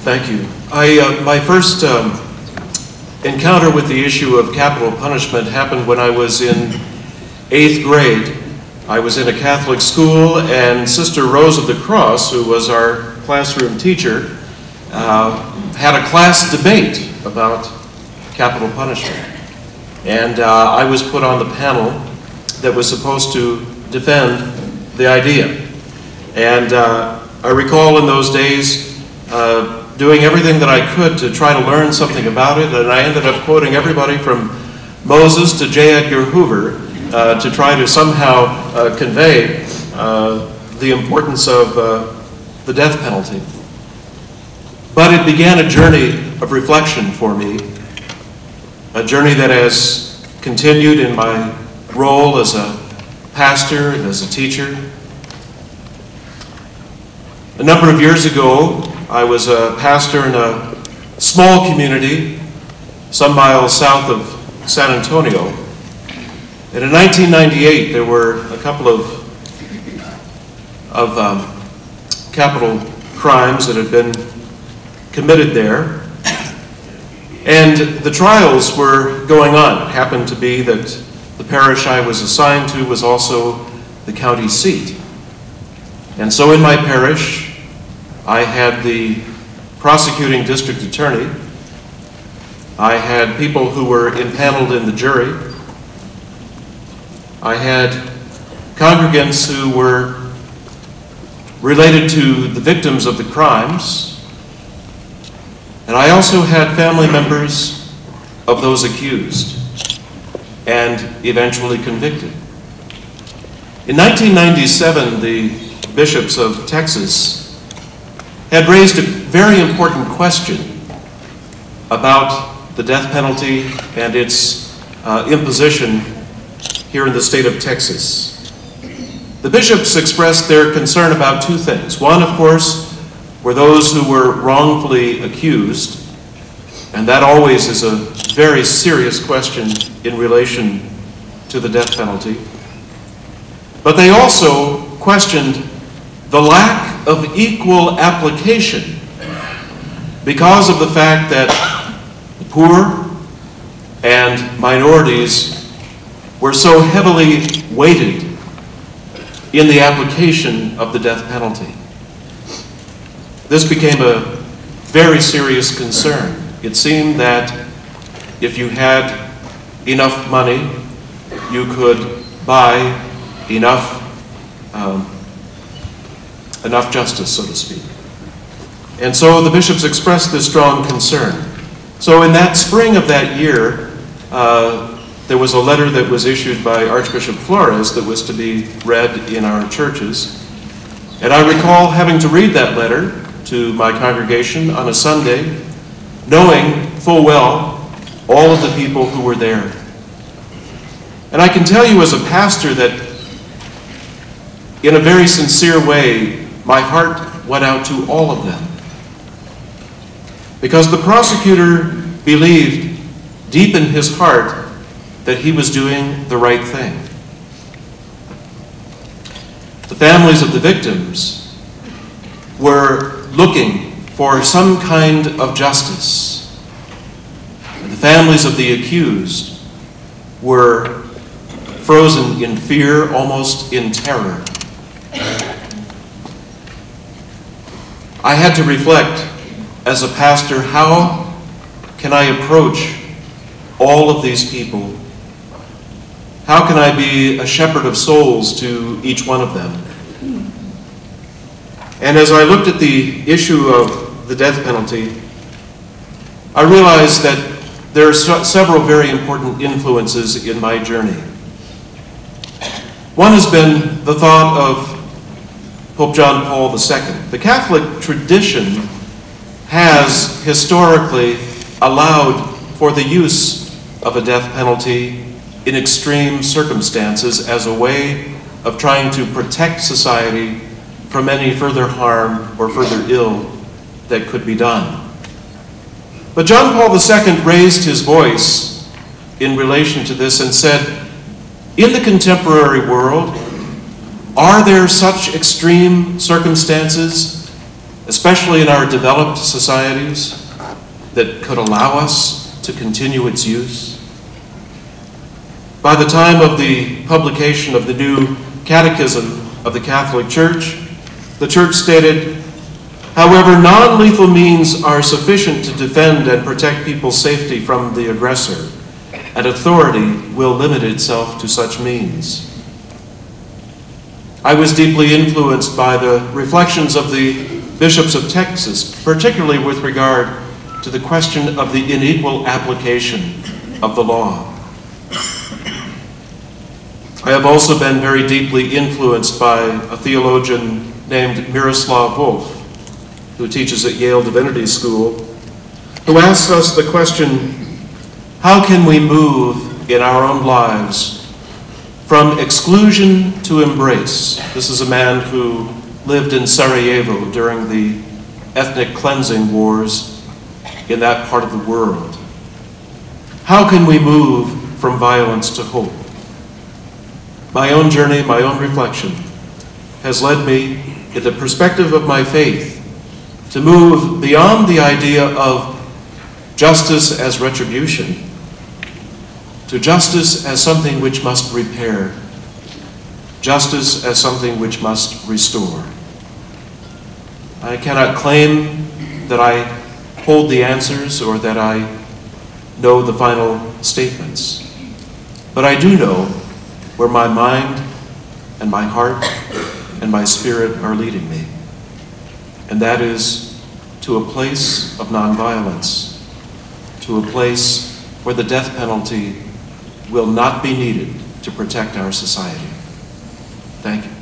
Thank you. My first encounter with the issue of capital punishment happened when I was in 8th grade. I was in a Catholic school, and Sister Rose of the Cross, who was our classroom teacher, had a class debate about capital punishment. And I was put on the panel that was supposed to defend the idea. And I recall in those days doing everything that I could to try to learn something about it, and I ended up quoting everybody from Moses to J. Edgar Hoover to try to somehow convey the importance of the death penalty. But it began a journey of reflection for me, a journey that has continued in my role as a pastor and as a teacher. A number of years ago, I was a pastor in a small community some miles south of San Antonio. And in 1998, there were a couple of capital crimes that had been committed there. And the trials were going on. It happened to be that the parish I was assigned to was also the county seat. And so in my parish, I had the prosecuting district attorney. I had people who were impaneled in the jury. I had congregants who were related to the victims of the crimes. And I also had family members of those accused and eventually convicted. In 1997, the bishops of Texas had raised a very important question about the death penalty and its imposition here in the state of Texas. The bishops expressed their concern about two things. One, of course, were those who were wrongfully accused, and that always is a very serious question in relation to the death penalty. But they also questioned the lack of equal application because of the fact that the poor and minorities were so heavily weighted in the application of the death penalty. This became a very serious concern. It seemed that if you had enough money, you could buy enough justice, so to speak. And so the bishops expressed this strong concern. So in that spring of that year, there was a letter that was issued by Archbishop Flores that was to be read in our churches. And I recall having to read that letter to my congregation on a Sunday, knowing full well all of the people who were there. And I can tell you as a pastor that in a very sincere way, my heart went out to all of them. Because the prosecutor believed deep in his heart that he was doing the right thing. The families of the victims were looking for some kind of justice. And the families of the accused were frozen in fear, almost in terror. I had to reflect as a pastor, how can I approach all of these people? How can I be a shepherd of souls to each one of them? And as I looked at the issue of the death penalty, I realized that there are several very important influences in my journey. One has been the thought of Pope John Paul II. The Catholic tradition has historically allowed for the use of a death penalty in extreme circumstances as a way of trying to protect society from any further harm or further ill that could be done. But John Paul II raised his voice in relation to this and said, in the contemporary world, are there such extreme circumstances especially in our developed societies, that could allow us to continue its use? By the time of the publication of the new Catechism of the Catholic Church, the Church stated, however, non-lethal means are sufficient to defend and protect people's safety from the aggressor, and authority will limit itself to such means. I was deeply influenced by the reflections of the bishops of Texas, particularly with regard to the question of the unequal application of the law. I have also been very deeply influenced by a theologian named Miroslav Volf, who teaches at Yale Divinity School, who asks us the question, how can we move in our own lives from exclusion to embrace? This is a man who lived in Sarajevo during the ethnic cleansing wars in that part of the world. How can we move from violence to hope? My own journey, my own reflection, has led me, in the perspective of my faith, to move beyond the idea of justice as retribution to justice as something which must repair, justice as something which must restore. I cannot claim that I hold the answers or that I know the final statements, but I do know where my mind and my heart and my spirit are leading me. And that is to a place of nonviolence, to a place where the death penalty will not be needed to protect our society. Thank you.